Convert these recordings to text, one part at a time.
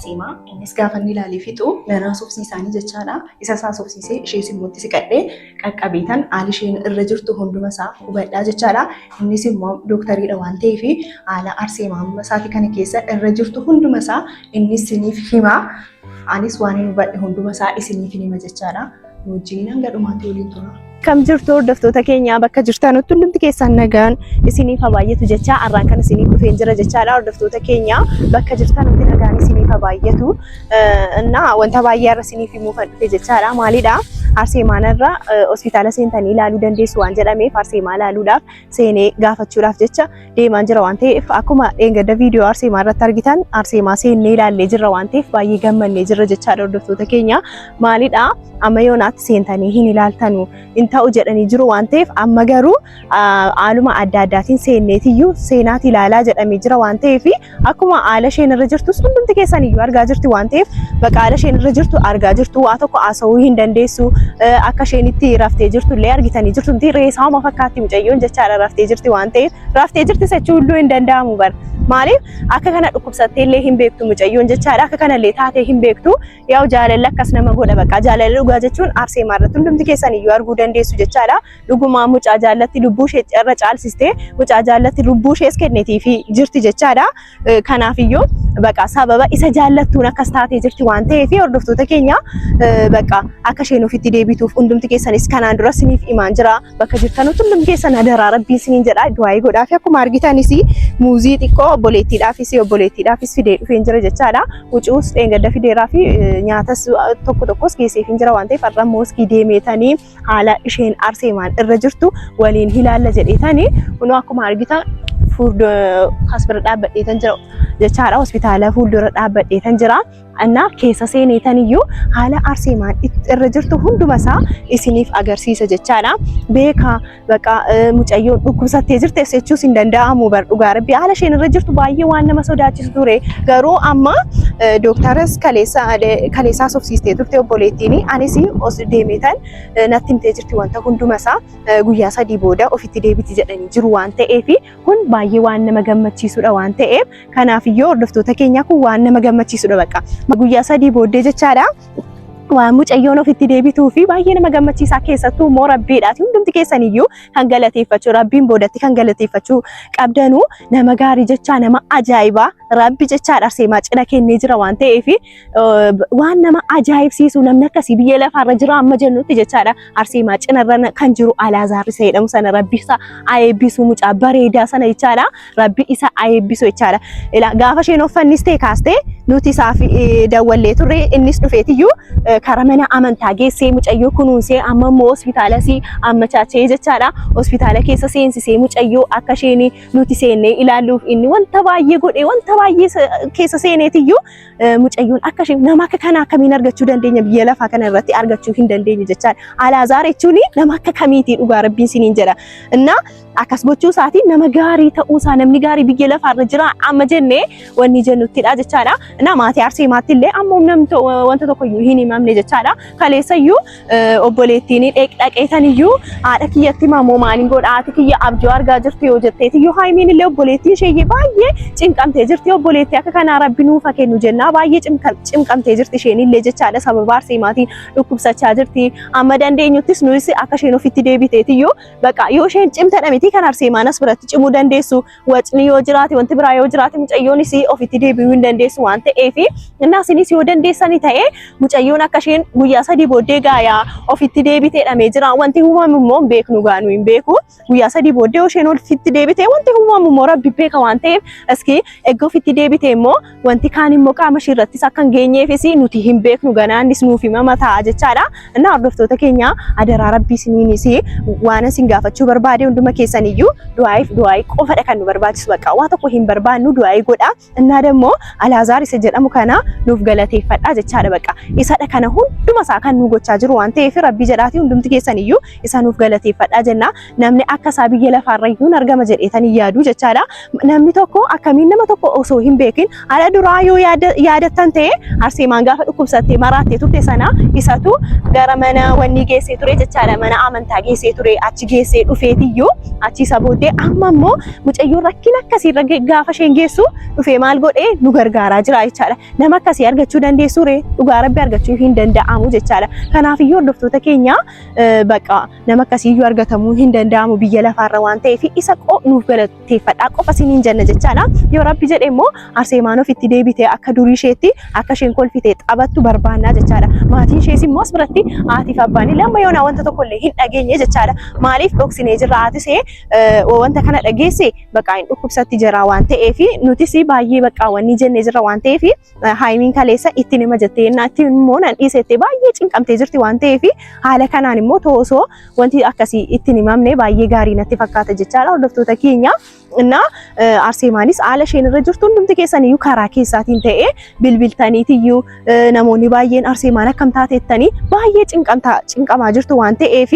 Sima innis gaafa inni ilaalee fixu nanaa sobsiisaanii jechaadha. Isa isaa sobsiisee ishee simmuutti siqadhee qaqqabiitan haala isheen irra jirtu hunduma isaa hubadhaa jechaadha. Innis immoo dooktariidha waan ta'eef haala Arseemaa amma isaatii kana keessa irra jirtu hunduma isaa innis isiniif hima. Anis waan hin hubadhe hunduma isaa isiniif hima jechaadha. Wajjin hanga dhumaatti waliin tura. Kam jirtu hordoftoota keenya bakka jirtanutti hundumti keessan nagaan isiniif baay'atu jecha arraan kan isiniif dhufeen jira jechaadha. Hordoftoota keenya bakka jirtanutti nagaan isiniif baay'atu እና wanta baay'ee irra isiniif himuu kan dhufe jechaadha. Maalidha? Arseemaan irra hospitaala seentanii ilaaluu dandeessu waan jedhameef Arseemaa ilaaluudhaaf seenee gaafachuudhaaf jecha deemaan jira waan ta'eef akkuma dheengadda viidiyoo Arseemaa irratti argitan Arseemaa seennee ilaallee jirra waan ta'eef baay'ee gammannee jirra jechaadha hordoftoota keenya. Maalidha? Amma yoonaatti seentanii hin ilaaltanu ta'u jedhanii jiru waan ta'eef amma garuu haaluma adda addaatiin seenneetiyyuu seenaati ilaalaa jedhamee jira waan ta'eef akkuma haala isheen irra jirtus hundumti keessan iyyuu argaa jirti waan ta'eef bakka haala isheen irra jirtu argaa jirtu waa tokko haasa'uu hin dandeessu akka isheen itti raftee jirtu illee argitanii jirtu reessaama fakkaatti mucayyoon jechaadha raftee jirti waan ta'eef raftee jirti jechuu illee hin danda'amu bara. Maaliif akka kana dhukkubsattee illee hin beektu mucayyoon jechaadha akka kana illee taatee hin beektu yaa'u jaalalli akkas nama godha bakka jaalalli dhugaa jechuun Arseemaa irratti hundumti keessan iyyuu arguu dandeessu jechaadha. Dhugumaa mucaa jaallatti lubbuu ishee irra caalsistee mucaa jaallatti lubbuu ishees kenneetiif jirti jechaadha. Kanaaf iyyuu bakka sababa isa jaallattuun akkas taatee jirti waan ta'eef hordoftoota keenya bakka akka isheen ofitti deebituuf hundumti keessanis kanaan dura isiniif himaan jira. Bakka jirtanutti hundumti keessan adaraa rabbiin isiniin jedha du'aayii godhaafi akkuma argitanis muuzii xiqqoo obboleettiidhaafis fidee dhufeen jira jechaadha. Wucuus dheengadda fideeraa fi nyaatas tokkos geesseef hin jira waan ta'eef har'a mooskii deemeetanii haala isheen Arseemaan irra jirtu waliin ilaalla jedheetanii kunoo akkuma argitan fuuldura dhaabbadheetan jira jechaadha. Hospitaala fuuldura dhaabbadheetan jira. Anna keessa seeneetaniyyuu haala Arseemaan irra jirtu hunduma isaa isiniif agarsiisa jechaadha. Beeka bakka mucayyoon dhukkubsattee jirteef jechuus hin danda'amu bar dhugaa rabbi haala isheen irra jirtu baay'ee waan nama sodaachisu ture. Garuu amma dooktaras kaleessaa sobsiistee turte obboleettiin anis deemeetan natti himtee jirti wanta hunduma isaa guyyaa 3 booda ofitti deebiti jedhanii jiru waan ta'eef kun baay'ee waan nama gammachiisudha waan ta'eef kanaafiyyuu hordoftoota keenya kun waan nama gammachiisudha bakka. Guyyaa 3 booddee jechaadha. Waan mucayyoon ofitti deebituu fi baay'ee nama gammachiisaa keessattuu immoo rabbiidhaati hundumti keessaniyyuu kan galateeffachuu rabbiin boodatti kan galateeffachuu qabdanuu nama gaarii jechaa nama ajaa'ibaa rabbi jechaadha Arseemaa cina kennee jira waan ta'eef waan nama ajaa'ibsiisu namni akkasii biyya lafaarra jira amma jennutti jechaadha Arseemaa cinarra kan jiru Alaazaar isa jedhamu sana rabbi isa eebbisu mucaa bareedaa sana jechaadha rabbi isa eebbisu jechaadha. Gaafa isheen uffannistee kaastee nuti isaaf dawwallee turre innis dhufeetiyyuu karaa mana amantaa geessee mucayyoo kunuunsee amma immoo hospitaalasii ammachaachee jechaadha. Hospitaala keessa seensisee mucayyoo akka isheen nuti seennee ilaalluuf inni wanta baay'ee godhee wanta baay'ee keessa seeneetiyyuu mucayyoon akka isheen nama akka kana akkamiin argachuu dandeenya biyya lafaa kana irratti argachuu hin dandeenye jechaadha. Alaazaar jechuun nama akka kamiitii dhugaa rabbiin isiniin jedha. Inna akkas gochuu isaatiin nama gaarii ta'uusaa namni gaarii biyya lafaarra jira amma jennee wanni jennuttidha jechaadha. Inna maatii Arseemaatti illee amma namni wanta tokkoyyuu hin himamne jechaadha. Kaleessayyuu obboleettiin dhaqeetaniyyuu haadha kiyyatti mamoo maaliin godha haati kiyya abjuu argaa jirti yoo jetteetiyyuu haayimiin illee obboleettiin ishee baay'ee cinqamtee jirti obboleettii akka kanaa rabbi nuufa kennu jennaa baay'ee cinqamtee jirti isheen illee jechaadha sababa Arseemaatiin dhukkubsachaa jirti. Amma dandeenyuttis nuyi akka isheen ofitti deebiteetiyyuu bakka yoo isheen cimtadha miti kan Arseemaanas biratti cimuu dandeessu wacni yoo jiraate wanti biraa yoo jiraate mucayyoonis ofitti deebi'uu hin dandeessu waan ta'eef innaasinis yoo dandeessani ta'ee mucayyoon akka isheen guyyaa 3 booddee gaayaa ofitti deebitee dhamee jira wanti uumamu immoo beeknu gaanu hin beeku guyyaa 3 booddee isheen ofitti deebitee wanti uumamu immoo rabbi beeka waan ta'eef iski egaa ofitti deebitee immoo wanti kaan immoo qaama ishee irrattis akka hin geenyeefis nuti hin beeknu ganaannis nuuf himama ta'a jechaadha. Innaa hordoftoota keenya adaraa rabbii isiniinis waan isin gaafachuu barbaade hunduma keessaniyyuu du'aayii qofadha kan nu barbaachisu bakka waa tokko hin barbaannu du'aayii godha. Innaa dammoo Alaazaar isa jedhamu kana nuuf galateeffadha jechaadha bakka isadha kana hunduma isaa kan nu gochaa jiru waan ta'eef rabbi jedhaati hundumti keessaniyyuu isa nuuf galateeffadha jenna. Namni akka isaa biyya lafaarra iyyuu argama jedheetanii yaadu jechaadha. Namni tokko akkamiin nama tokko osoo hin beekin ala duraa yoo yaadattan ta'e Arseemaan gaafa dhukkubsattee maraattee turte sana isatu gara mana wanni geessee ture jechaadha mana amantaa geessee ture achi geessee dhufeetiyyuu achi isa booddee amma immoo mucayyoon rakkina akkasiirra gaafa isheen geessu dhufee maal godhee nu gargaaraa jira jechaadha nama akkasii argachuu dandeessu ree dhugaa rabbi argachuu hin danda'amu jechaadha kanaafiyyuu hordoftoota keenya baqa nama akkasiiyyuu argatamuu hin danda'amu biyya lafaarra waan ta'eef isa nuuf galateeffadhaa qofa isiniin jenna jechaadha yoo rabbi jedhe immoo Arseemaan ofitti deebitee akka durii isheetti akka isheen kolfitee taphattu barbaannaa jechaadha maatiin ishees immoo as biratti haatiif abbaan lamma yoona wanta tokkollee hin dhageenye jechaadha maaliif dhoksinee jirra haatisee wanta kana dhageesse baqa hin dhukkubsatti jira waan ta'eef nutis baay'ee baqa wanni jennee jirra waan ta'eef haayimiin kaleessa itti nima jettee naatti immoo nan dhiisettee baay'ee cinqamtee jirti waan ta'eef haala kanaan immoo toosoo wanti akkasii itti nimamne baay'ee gaarii natti fakkaata jechaadha hordoftoota keenya እና Arseemaanis haala isheen irra jirtu hundumti keessaniyyuu karaa keessaatiin ta'ee bilbiltaniitiyyuu namoonni baay'een Arseemaan akkam taateettanii baay'ee cinqamaa jirtu waan ta'eef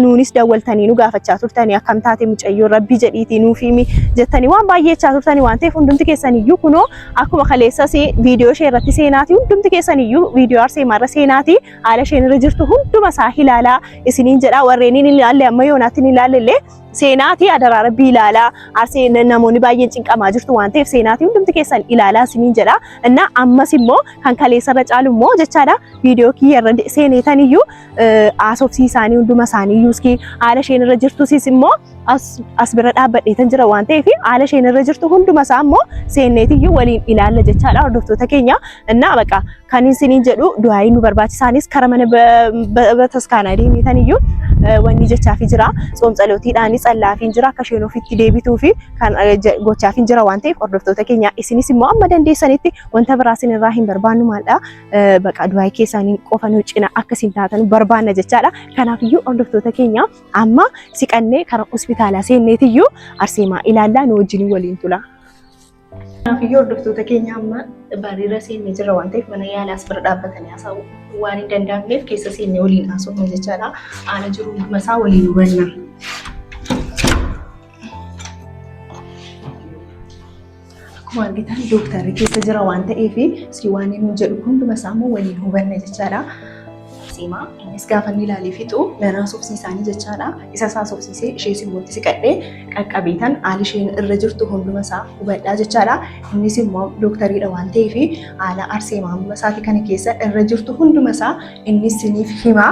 nuunis dawwaltanii nu gaafachaa turtanii akkam taate mucayyoo rabbii jedhiitii nuuf himi jettanii waan baay'eechaa turtanii waan ta'eef hundumti keessaniyyuu kunoo akkuma kaleessas viidiyoo ishee irratti seenaati hundumti keessaniyyuu viidiyoo Arseemaa irra seenaati haala isheen irra jirtu hunduma isaa ilaalaa isiniin jedha warreen hin ilaalle amma yoonaatti hin ilaallellee seenaati adaraa rabbii ilaalaa Arseen namoonni baay'een cinqamaa jirtu waan ta'eef seenaati hundumti keessan ilaalaa isiniin jedha እና ammas immoo kan kaleessarra caalu immoo jechaadha viidiyoo kiyyarra seenetaniyyuu aasofsiisaanii hunduma isaaniiyyuu iski haala isheen irra jirtusis immoo as bira dhaabbadheetan jira waan ta'eef haala isheen irra jirtu hunduma isaa immoo seenneetiyyuu waliin ilaalla jechaadha hordoftoota keenya እና በቃ kan isiniin jedhu du'aayi nu barbaachisaanis kara mana bataskaanaa deemetaniyyuu wanni jechaafi jira tsoomxalootiidhaanis tsallaafiin jira akka isheen ofitti deebituu fi kan gochaafiin jira waan ta'eef hordoftoota keenya isinis immoo amma dandeessanitti wanta biraa isin irraa hin barbaannu maaldha baqa du'aayi keessanii qofa nu cina akka isin taatan barbaanna jechaadha kanaafiyyuu hordoftoota keenya amma siqannee kara hospitaalaa seenneetiyyuu Arseemaa ilaallaa nu wajjin waliin tula. Kanaafuu hordoftoota keenya amma bareera seennee jirra waan ta'eef mana yaalaas bira dhaabbatanii haasa'uu waan hin danda'amneef keessa seennee waliin haasofna jechaadha. Haala jiru hunduma isaa waliin hubanna. Akkuma argitan dooktarri keessa jira waan ta'eef si waan inni jedhu hunduma isaa immoo waliin hubanna jechaadha. Arseemaa innis gaafa inni ilaalee fixu mana sobsiisaanii jechaadha. Isa isaa sobsiisee ishee simootti siqadhee qaqqabeetan haala isheen irra jirtu hunduma isaa hubadhaa jechaadha. Innis immoo dooktariidha waan ta'eef haala Arseemaa hunduma isaati kana keessa irra jirtu hunduma isaa innis isiniif hima.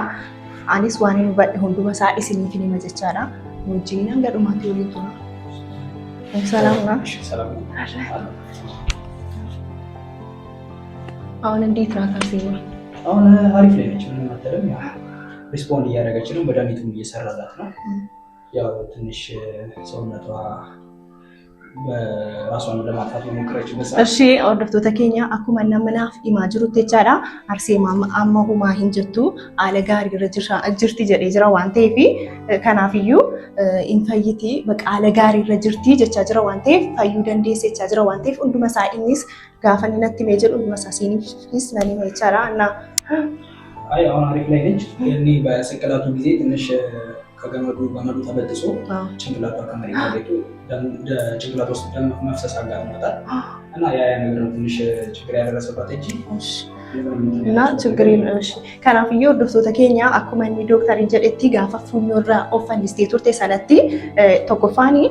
Anis waan hin hubadhe hunduma isaa isiniif hima jechaadha. Wajjin hanga dhumaatti waliin tura. Salaam. አሁን እንዴት ናት Arseemaa? አሁን አሪፍ ላይ ነች። ምንም አትልም። ያው ሪስፖንድ እያደረገች ነው። መድኃኒቱን እየሰራላት ነው። ያው ትንሽ ሰውነቷ በራሷን ለማጥፋት የሞከረችው በሳ እሺ hordoftoota keenya akkuma namnaaf himaa jirutti jechaadha Arseemaa amma humaa hin jettu haala gaarii irra jirti jedhee jira waan ta'eef kanaafiyyuu hin fayyiti baqa haala gaarii irra jirti jechaa jira waan ta'eef fayyuu dandeesse jechaa jira waan ta'eef hunduma isaa innis gaafa inni natti mee jedhu hunduma isaa siiniifis nani mee jechaadha እና አይ አሁን አሪፍ ላይ ነች። እኔ በስቅላቱ ጊዜ ትንሽ ከገመዱ ተበጥሶ ጭንቅላቷ ከመሬት ተገኝቶ ጭንቅላቷ ውስጥ ደም መፍሰስ አጋጥሟታል እና ያ ነገር ትንሽ ችግር ያደረሰባት እንጂ እና ችግር የለም። እሺ kanaafuu hordoftoota keenya akkuma inni dooktarii jedhetti gaafa funyoorraa of fannistee turte sanatti tokkoffaani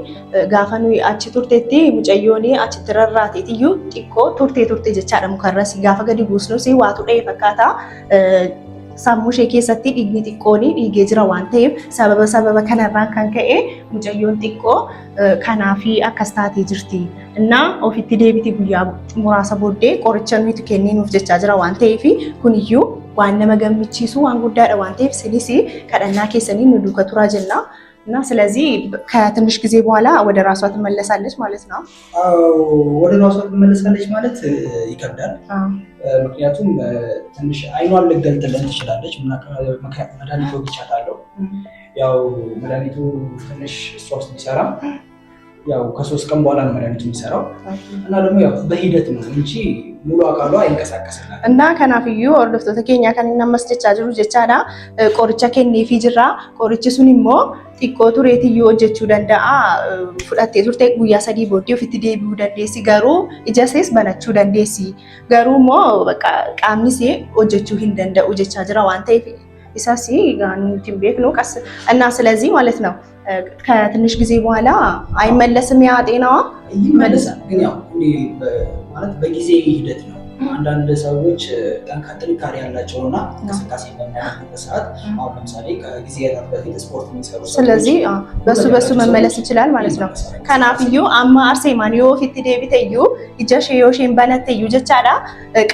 gaafa nuyi achi turtetti mucayyoon achitti rarraateetiyyuu xiqqoo turte jechaadha mukarras gaafa gadi buusnus waatu dha'ee fakkaata. Sammuu ishee keessatti dhiigni xiqqoon dhiigee jira waan ta'eef sababa kanarraan kan ka'e mucayyoon xiqqoo kanaafi akkas taatee jirti. እና ofitti deebiti guyyaa muraasa booddee qoricha nuti kenninuuf jechaa jira waan ta'eef kuniyyuu waan nama gammachiisu waan guddaadha waan ta'eef sinis kadhannaa keessanii nu duuka turaa jenna. እና ስለዚህ ከትንሽ ጊዜ በኋላ ወደ ራሷ ትመለሳለች ማለት ነው። ወደ ራሷ ትመለሳለች ማለት ይከብዳል። ምክንያቱም ትንሽ አይኗን ልገልጥልን ትችላለች። መድኃኒቱ ወግቻታለሁ። ያው መድኃኒቱ ትንሽ እሷ ውስጥ ቢሰራ ያው ከ3 ቀን በኋላ ነው መድኃኒቱ የሚሰራው እና ደግሞ ያው በሂደት ነው እንጂ ሙሉ አካሏ አይንቀሳቀስላትም እና kanaafuu hordoftoota keenya kan inni ammas jechaa jiru jechaadha qoricha kenneefii jirra qorichi sun immoo xiqqoo tureetiyyuu hojjechuu danda'a fudhattee turte guyyaa 3 booddee ofitti deebi'uu dandeessi garuu ija sees banachuu dandeessi garuu immoo qaamni see hojjechuu hin danda'u jechaa jira waan ta'eef isas ጋንቲም ቤክ ነው ቀስ እና ስለዚህ ማለት ነው ከትንሽ ጊዜ በኋላ አይመለስም ያ ጤናዋ ይመለሳል ግን ያው ማለት በጊዜ ሂደት ነው አንዳንድ ሰዎች ጥንካሬ ያላቸውና እንቅስቃሴ በሚያደርጉበት ሰዓት አሁን ለምሳሌ ከጊዜያት በፊት ስፖርት የሚሰሩ ሰዎች ስለዚህ በሱ መመለስ ይችላል ማለት ነው ከናፍዩ አማ አርሴማን ዮ ፊት ዴቢተዩ ይጀሽ ዮሽን በነተዩ ጀቻዳ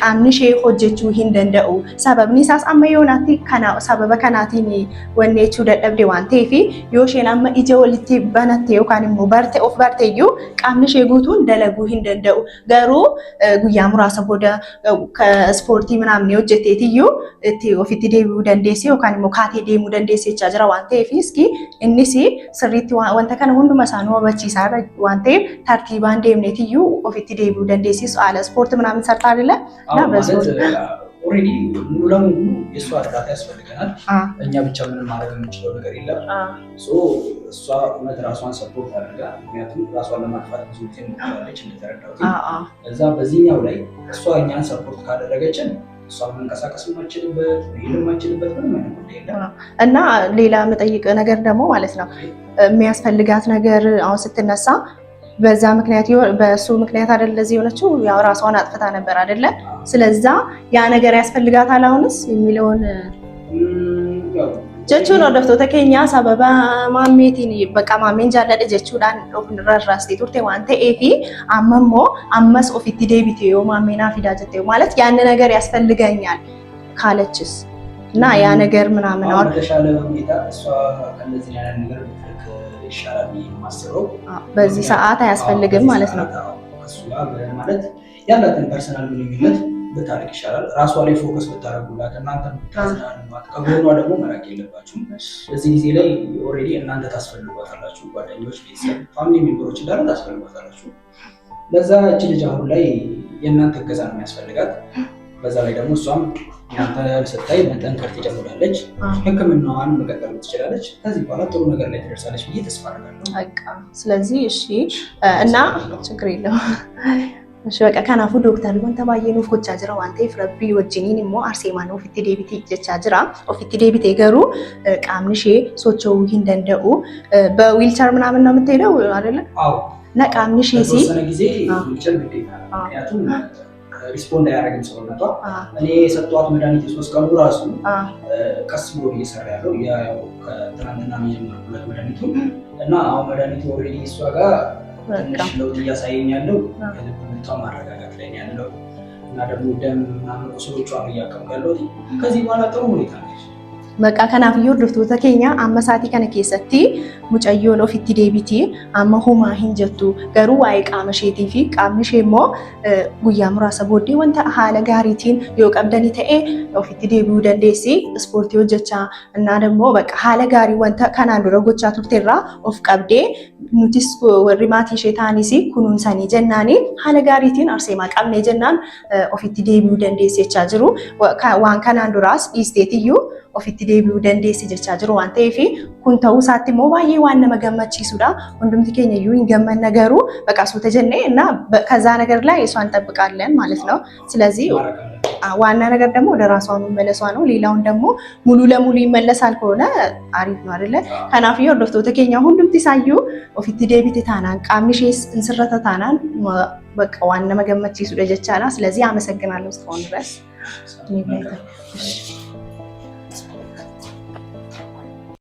ቃምንሽ ሆጀቹ ሂንደንደው ሰበብኒ ሳስ አማ ዮናቲ ከና ሰበበ ከናቲኒ ወኔቹ ደደብዴ ዋንቴፊ ዮሽን አማ ይጀ ወልቲ በነተዩ ካንሙ በርቴ ኦፍ በርቴዩ ቃምንሽ ጉቱን ደለጉ ሂንደንደው ገሩ ጉያ ሙራሰ ቦደ ከስፖርቲ ምናምን የወጀቴትዩ እቲ ኦፊት ዴቢው ደንዴሲ ወካን ሞካቴ ዴሙ ደንዴሲ ቻጅራ ዋንቴ ፊስኪ እንሲ ስሪቲ ወንተ ከነ ሁንዱ መሳኑ ወበቺሳ ዋንቴ ተርቲባን ዴምኔትዩ ኦፊት ዴቢው ደንዴሲ አለ ስፖርት ምናምን ሰርታ አይደለ እና በስፖርት ኦሬዲ ሙሉ ለሙሉ የሷ እርዳታ ያስፈልገናል እኛ ብቻ ምንም ማድረግ የምንችለው ነገር የለም ሶ እሷ እውነት ራሷን ሰፖርት አድርጋ ምክንያቱም ራሷን ለማጥፋት ብዙ ጊዜ ሞክራለች እንደተረዳሁት እዛ በዚህኛው ላይ እሷ እኛን ሰፖርት ካደረገችን እሷ መንቀሳቀስ የማችልበት የማችልበት ምንም አይነት ጉዳይ የለም እና ሌላ መጠይቅ ነገር ደግሞ ማለት ነው የሚያስፈልጋት ነገር አሁን ስትነሳ በዛ ምክንያት በሱ ምክንያት አይደል ለዚህ ሆነችው ያው ራሷን አጥፍታ ነበር አይደለ ስለዛ ያ ነገር ያስፈልጋታል አሁንስ የሚለውን jechuun hordoftoota keenya sababa maammeetiin bakka maammeen jaalladhe jechuudhaan ofirraasti turte waan ta'eef amma immoo ammas ofitti deebite yoo maammeenaa fidaa jette ማለት ያን ነገር ያስፈልገኛል ካለችስ እና ያ ነገር ምናምን አሁን ተሻለ ሁኔታ እሷ ከነዚህ ያለ ነገር ይሻላል ማስበው በዚህ ሰዓት አያስፈልግም ማለት ነው እሱ ማለት ያላትን ፐርሰናል ግንኙነት በታሪክ ይሻላል ራሷ ላይ ፎከስ ብታረጉላት እናንተ ታዝናኑት ከጎኗ ደግሞ መራቅ የለባችሁም በዚህ ጊዜ ላይ ኦሬዲ እናንተ ታስፈልጓታላችሁ ጓደኞች ቤተሰብ ፋሚሊ ሜምበሮች እንዳለ ታስፈልጓታላችሁ ለዛ እቺ ልጅ አሁን ላይ የእናንተ እገዛ ነው የሚያስፈልጋት በዛ ላይ ደግሞ እሷም እናንተ ስታይ መጠንከር ትጀምራለች ህክምናዋን መቀጠል ትችላለች ከዚህ በኋላ ጥሩ ነገር ላይ ትደርሳለች ብዬ ተስፋ አደርጋለሁ በቃ ስለዚህ እሺ እና ችግር የለውም እሺ በቃ ከናፉ ዶክተር ወንተ ባየኑ ፍቆቻ ጅራ ዋንተ ፍረቢ ወጅኒን ሞ አርሴማን ኦፊት ዴቢቲ ጀቻ ጅራ ኦፊት ዴቢቲ ገሩ ቃምንሼ ሶቾው ይንደንደው በዊልቸር ምናምን ነው የምትሄደው አይደለ አዎ እና ቃምንሼ ሲ ተወሰነ ጊዜ ዊልቸር ግዴታ ምክንያቱም ሪስፖንድ ያደረገን ሰውነቷ እኔ የሰጧት መድኃኒት ሶስት ቀኑ ራሱ ቀስ ብሎ እየሰራ ያለው ያው ከትናንትና የሚጀምሩለት መድኃኒቱ እና አሁን መድኃኒቱ ኦልሬዲ እሷ ጋር ትንሽ ለውጥ እያሳየኝ ያለው የልብቷ ማረጋጋት ላይ ያለው እና ደግሞ ደም ምናምን ቁስሎቿን እያከምኩ ያለሁት ከዚህ በኋላ ጥሩ ሁኔታ ነች በቃ ከናፍዮ ዶክተር ተከኛ አመሳቲ ከነ ከሰቲ ሙጨዮን ኦፊት ዴቢቲ አማ ሁማ ሂንጀቱ ገሩ ዋይ ቃመሼቲ ፊ ቃምሼሞ ጉያ ሙራሰ ቦዲ ወንተ ሐለ ጋሪቲን የቀብደኒ ተኤ ኦፊት ዴቢው ደንዴሲ ስፖርት ወጀቻ እና ደግሞ በቃ ሐለ ጋሪ ወንተ ከናንዱ ረጎቻ ቱርቴራ ኦፍ ቀብዴ ኑቲስ ወሪማቲ ሼታኒሲ ኩኑን ሰኒ ጀናኒ ሐለ ጋሪቲን አርሴማ ቀብኔ ጀናን ኦፊት ዴቢው ደንዴሲ ቻጅሩ ዋን ከናንዱ ራስ ኢስቴቲዩ ኦፊት ዴቢው ደንዴሲ ጀቻጅሩ ዋን ተይፊ ኩንተው ሳቲ ሞባዬ ዋነ መገመቺሱዳ ወንድምት ከኘዩ ይገመን ነገሩ በቃ ሱ ተጀነ እና ከዛ ነገር ላይ እሷን ጠብቃለን ማለት ነው ስለዚህ ዋና ነገር ደግሞ ወደ ራሷ መመለሷ ነው ሌላውን ደግሞ ሙሉ ለሙሉ ይመለሳል ከሆነ አሪፍ ነው አይደለ ከናፍዮ ዶክተር ተከኛ ሁሉም ትሳዩ ኦፊት ዴቢት ታናን ቃምሼስ እንስረተ ታናን በቃ ዋና መገመቺሱ ደጀቻና ስለዚህ አመሰግናለሁ እስካሁን ድረስ